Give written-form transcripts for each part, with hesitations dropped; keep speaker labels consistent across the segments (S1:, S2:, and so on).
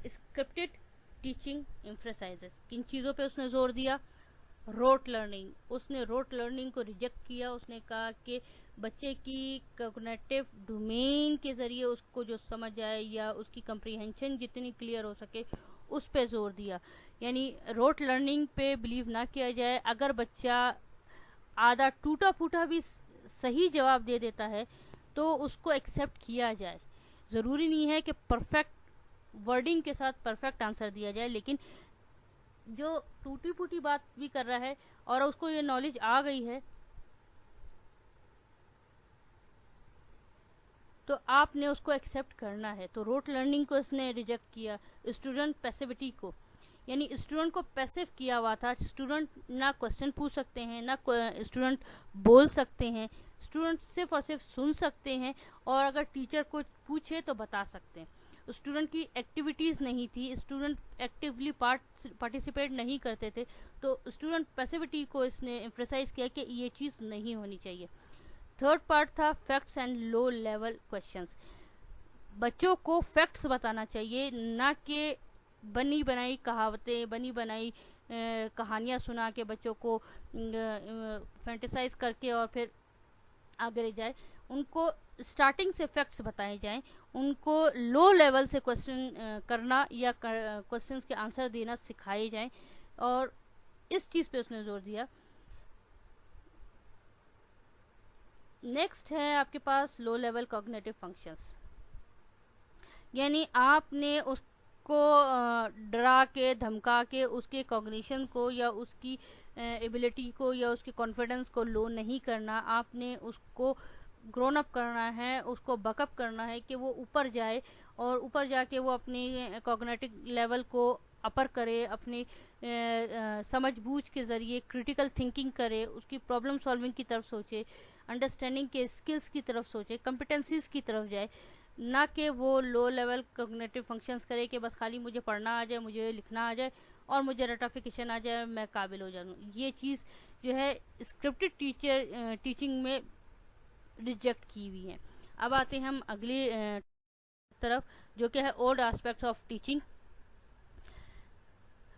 S1: Scripted teaching emphasises, किन चीज़ों पे उसने जोर दिया? रोट लर्निंग, उसने रोट लर्निंग को रिजेक्ट किया। उसने कहा कि बच्चे की कॉग्निटिव डोमेन के ज़रिए उसको जो समझ आए या उसकी कंप्रीहेंशन जितनी क्लियर हो सके उस पे जोर दिया। यानी रोट लर्निंग पे बिलीव ना किया जाए। अगर बच्चा आधा टूटा फूटा भी सही जवाब दे देता है तो उसको एक्सेप्ट किया जाए। ज़रूरी नहीं है कि परफेक्ट वर्डिंग के साथ परफेक्ट आंसर दिया जाए, लेकिन जो टूटी फूटी बात भी कर रहा है और उसको ये नॉलेज आ गई है तो आपने उसको एक्सेप्ट करना है। तो रोट लर्निंग को इसने रिजेक्ट किया। स्टूडेंट पैसिविटी को, यानी स्टूडेंट को पैसिव किया हुआ था। स्टूडेंट ना क्वेश्चन पूछ सकते हैं, ना स्टूडेंट बोल सकते हैं। स्टूडेंट सिर्फ और सिर्फ सुन सकते हैं और अगर टीचर कुछ पूछे तो बता सकते हैं। स्टूडेंट की एक्टिविटीज़ नहीं थी, स्टूडेंट एक्टिवली पार्टिसिपेट नहीं करते थे। तो स्टूडेंट पैसिविटी को इसने एम्फसाइज किया कि ये चीज़ नहीं होनी चाहिए। थर्ड पार्ट था facts and low level questions. बच्चों को फैक्ट्स बताना चाहिए, ना कि बनी बनाई कहावतें, बनी बनाई कहानियाँ सुना के बच्चों को फैंटेसाइज करके और फिर आगे ले जाए। उनको स्टार्टिंग से फैक्ट्स बताए जाएं, उनको लो लेवल से क्वेश्चन करना या क्वेश्चंस के आंसर देना सिखाए जाएं, और इस चीज़ पे उसने जोर दिया। नेक्स्ट है आपके पास लो लेवल कॉग्निटिव फंक्शंस, यानी आपने उसको डरा के धमका के उसके कॉग्निशन को या उसकी एबिलिटी को या उसके कॉन्फिडेंस को लो नहीं करना। आपने उसको ग्रोन अप करना है, उसको बकअप करना है कि वो ऊपर जाए और ऊपर जाके वो अपनी कॉग्निटिव लेवल को अपर करे, अपनी समझबूझ के ज़रिए क्रिटिकल थिंकिंग करे, उसकी प्रॉब्लम सॉल्विंग की तरफ सोचे, अंडरस्टैंडिंग के स्किल्स की तरफ सोचे, कॉम्पिटेंसीज की तरफ जाए। ना कि वो लो लेवल कॉग्निटिव फंक्शंस करे कि बस खाली मुझे पढ़ना आ जाए, मुझे लिखना आ जाए और मुझे रटाफिकेशन आ जाए, मैं काबिल हो जाऊँ। ये चीज़ जो है स्क्रिप्टेड टीचिंग में रिजेक्ट की हुई है। अब आते हैं हम अगली तरफ, जो कि है old aspects of teaching.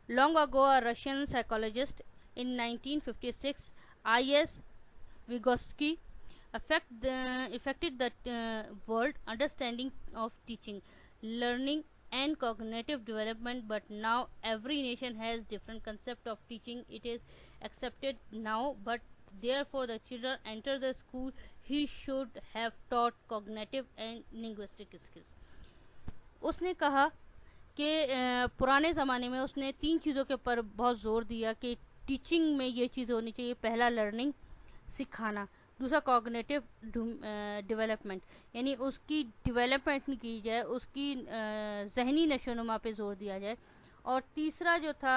S1: Long ago a Russian psychologist in 1956 I.S. Vygotsky affected the world understanding of teaching, learning and cognitive development, but now every nation has different concept of teaching. It is accepted now, but therefore the children enter the school, he should have taught cognitive and linguistic skills. उसने कहा कि पुराने ज़माने में उसने तीन चीज़ों के ऊपर बहुत ज़ोर दिया कि टीचिंग में ये चीज़ होनी चाहिए। पहला लर्निंग, सिखाना। दूसरा कॉग्निटिव डेवलपमेंट, यानी उसकी डेवलपमेंट की जाए, उसकी जहनी नशोनुमा पे जोर दिया जाए। और तीसरा जो था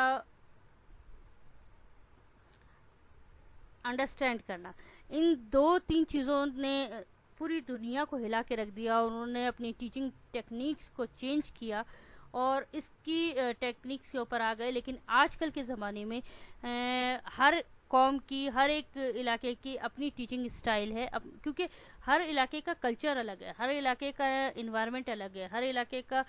S1: अंडरस्टैंड करना। इन दो तीन चीज़ों ने पूरी दुनिया को हिला के रख दिया। उन्होंने अपनी टीचिंग टेक्निक्स को चेंज किया और इसकी टेक्निक्स के ऊपर आ गए। लेकिन आजकल के ज़माने में हर कौम की, हर एक इलाके की अपनी टीचिंग स्टाइल है, क्योंकि हर इलाके का कल्चर अलग है, हर इलाके का इन्वायरमेंट अलग है, हर इलाके का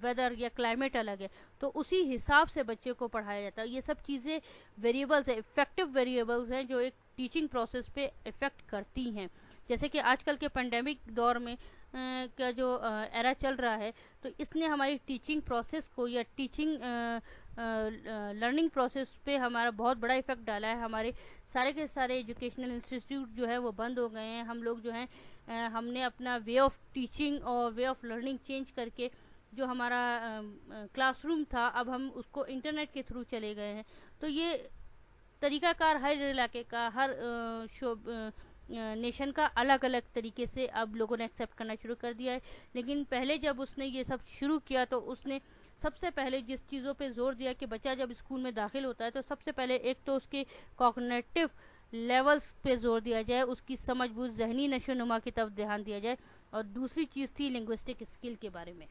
S1: वेदर या क्लाइमेट अलग है। तो उसी हिसाब से बच्चे को पढ़ाया जाता है। ये सब चीज़ें वेरिएबल्स है, इफेक्टिव वेरिएबल्स हैं जो एक टीचिंग प्रोसेस पे इफ़ेक्ट करती हैं। जैसे कि आजकल के पेंडेमिक दौर में का जो एरा चल रहा है, तो इसने हमारी टीचिंग प्रोसेस को या टीचिंग लर्निंग प्रोसेस पे हमारा बहुत बड़ा इफेक्ट डाला है। हमारे सारे के सारे एजुकेशनल इंस्टीट्यूट जो है वो बंद हो गए हैं। हम लोग जो हैं हमने अपना वे ऑफ टीचिंग और वे ऑफ लर्निंग चेंज करके जो हमारा क्लासरूम था, अब हम उसको इंटरनेट के थ्रू चले गए हैं। तो ये तरीकाकार हर इलाके का, हर नेशन का अलग अलग तरीके से अब लोगों ने एक्सेप्ट करना शुरू कर दिया है। लेकिन पहले जब उसने ये सब शुरू किया तो उसने सबसे पहले जिस चीज़ों पे जोर दिया कि बच्चा जब स्कूल में दाखिल होता है तो सबसे पहले एक तो उसके कॉग्निटिव लेवल्स पे जोर दिया जाए, उसकी समझबूझ, जहनी नशोनुमा की तरफ ध्यान दिया जाए। और दूसरी चीज़ थी लिंग्विस्टिक स्किल के बारे में,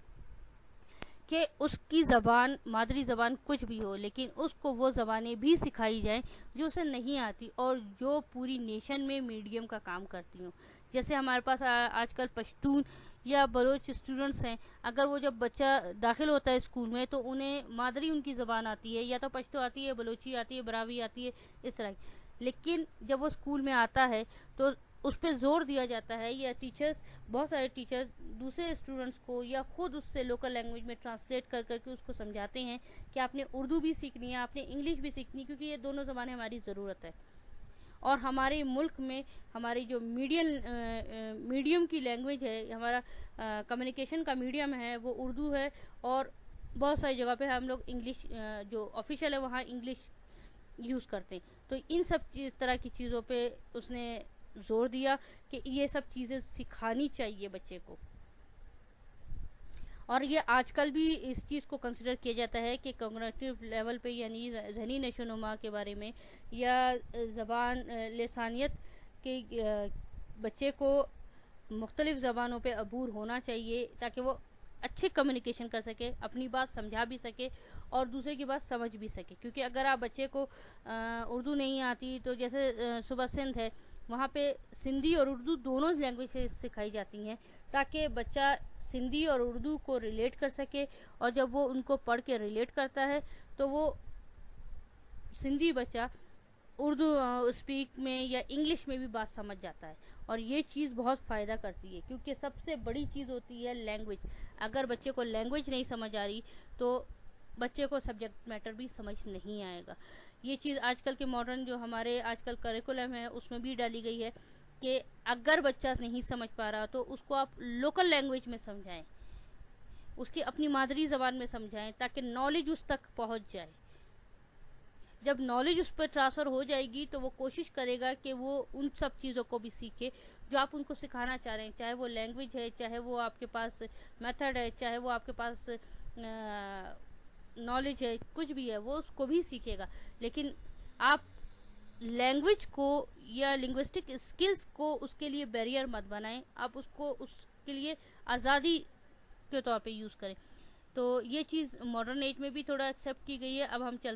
S1: कि उसकी ज़बान, मादरी ज़बान कुछ भी हो, लेकिन उसको वो ज़बानें भी सिखाई जाएं जो उसे नहीं आती और जो पूरी नेशन में मीडियम का काम करती हूँ। जैसे हमारे पास आजकल पश्तून या बलोच स्टूडेंट्स हैं, अगर वो जब बच्चा दाखिल होता है स्कूल में तो उन्हें मादरी उनकी ज़बान आती है, या तो पश्तो आती है, बलोची आती है, बरावी आती है, इस तरह की। लेकिन जब वो स्कूल में आता है तो उस पर जोर दिया जाता है, या टीचर्स, बहुत सारे टीचर दूसरे स्टूडेंट्स को या खुद उससे लोकल लैंग्वेज में ट्रांसलेट कर करके उसको समझाते हैं कि आपने उर्दू भी सीखनी है, आपने इंग्लिश भी सीखनी है, क्योंकि ये दोनों ज़बानें हमारी ज़रूरत है। और हमारे मुल्क में हमारी जो मीडियम की लैंग्वेज है, हमारा कम्युनिकेशन का मीडियम है वो उर्दू है, और बहुत सारी जगह पे हम लोग इंग्लिश, जो ऑफिशियल है वहाँ इंग्लिश यूज़ करते हैं। तो इन सब तरह की चीज़ों पे उसने जोर दिया कि ये सब चीज़ें सिखानी चाहिए बच्चे को। और ये आजकल भी इस चीज़ को कंसिडर किया जाता है कि कॉग्निटिव लेवल पे, यानी ज़हनी नशोनुमा के बारे में, या ज़बान लिसानियत के बच्चे को मुख्तलिफ़ ज़बानों पे अबूर होना चाहिए, ताकि वो अच्छे कम्युनिकेशन कर सके, अपनी बात समझा भी सके और दूसरे की बात समझ भी सके। क्योंकि अगर आप बच्चे को उर्दू नहीं आती, तो जैसे सुबह सिंध है, वहाँ पे सिंधी और उर्दू दोनों लैंग्वेज सिखाई जाती हैं, ताकि बच्चा सिंधी और उर्दू को रिलेट कर सके, और जब वो उनको पढ़ के रिलेट करता है तो वो सिंधी बच्चा उर्दू स्पीक में या इंग्लिश में भी बात समझ जाता है। और ये चीज़ बहुत फ़ायदा करती है, क्योंकि सबसे बड़ी चीज़ होती है लैंग्वेज। अगर बच्चे को लैंग्वेज नहीं समझ आ रही तो बच्चे को सब्जेक्ट मैटर भी समझ नहीं आएगा। ये चीज़ आजकल के मॉडर्न जो हमारे आजकल करिकुलम है उसमें भी डाली गई है कि अगर बच्चा नहीं समझ पा रहा तो उसको आप लोकल लैंग्वेज में समझाएं, उसकी अपनी मादरी ज़बान में समझाएं, ताकि नॉलेज उस तक पहुंच जाए। जब नॉलेज उस पर ट्रांसफ़र हो जाएगी तो वो कोशिश करेगा कि वो उन सब चीज़ों को भी सीखे जो आप उनको सिखाना चाह रहे हैं, चाहे वो लैंग्वेज है, चाहे वो आपके पास मेथड है, चाहे वो आपके पास नॉलेज है, कुछ भी है, वो उसको भी सीखेगा। लेकिन आप लैंग्वेज को या लिंग्विस्टिक स्किल्स को उसके लिए बैरियर मत बनाएं, आप उसको उसके लिए आज़ादी के तौर पे यूज़ करें। तो ये चीज़ मॉडर्न एज में भी थोड़ा एक्सेप्ट की गई है। अब हम चलते